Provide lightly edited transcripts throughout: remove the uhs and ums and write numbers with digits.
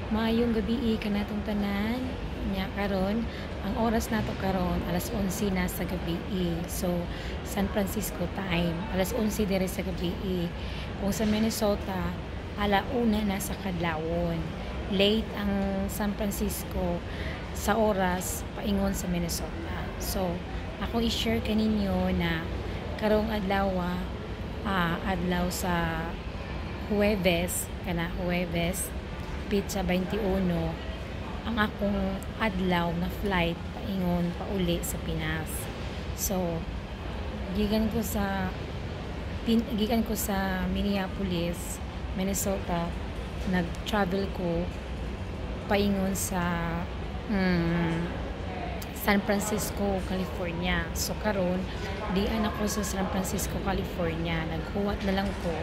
Maayong gabi kanatong tanan nya karon ang oras nato karon alas 11 na sa gabi. So San Francisco time alas 11 dire sa gabi. Kung sa Minnesota alauna na sa kadlawon. Late ang San Francisco sa oras paingon sa Minnesota. So ako i-share kaninyo na karong adlaw adlaw sa Huwebes kana Huwebes Pizza 21 ang akong adlaw na flight paingon pauli sa Pinas. So gikan ko sa Minneapolis, Minnesota, nag-travel ko paingon sa San Francisco, California. So karon dian ako sa San Francisco, California. Naghuwat na lang ko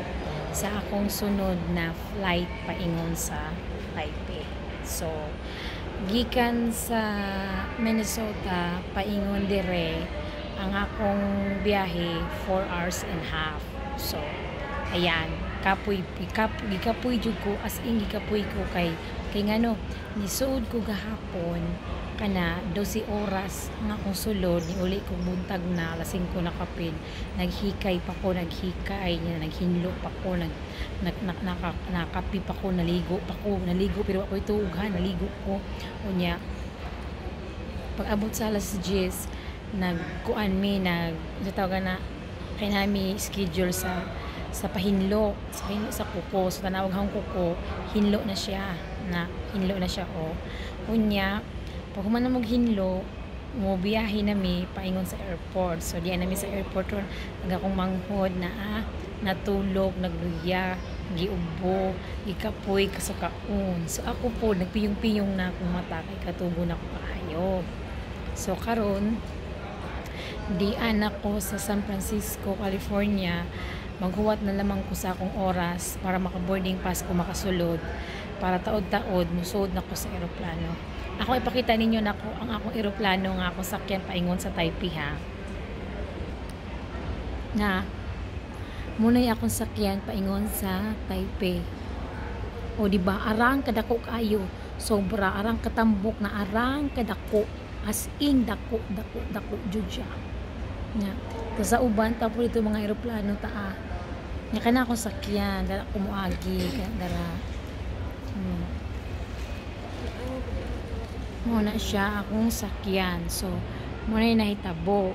sa akong sunod na flight paingon sa Taipei. So gikan sa Minnesota paingon dire ang akong biyahe 4 hours and half. So ayan, gikapoy jud ko, as in gikapoy ko kay ngano nisuod ko gahapon kana 12 oras nga akong sulod ni uli ko buntag na lasing ko nakapin, naghikay pa ko, naghinlo pa ko, nakapi pa ko, naligo pero ako ituughan, naligo ko unya. Pag abot sa alas 10 nagkuan mi tawag na kay nami schedule sa pahinlo sa kuko. So tanawag hang kuko hinlo na siya unya. Pag human na maghinlo mo biyahe nami paingon sa airport. So diyan nami sa airport ron akong manghod na natulog, nagluya, giubo, gikapoy kasukaon. So ako po nagpiyong-piyong na akong mata kay katugo na ko kaayo. So karon dian ako sa San Francisco, California. Maghuwat na lamang ko sa akong oras para maka-boarding pass ko makasulod para taod-taod musud na ko sa eroplano. Ako ipakita ninyo na ko ang akong eroplano nga ako sakyan paingon sa Taipei ha. Na muna'y akong sakyan paingon sa Taipei. O di ba arang kadako kayo, sobra arang katambok na arang kadako, as in dako jud siya. Nya sa uban ta po dito mga eroplano taa. Nya kana akong sakyan dara ko moagi dara. Mo na siya akong sakyan. So mo na nahitabo.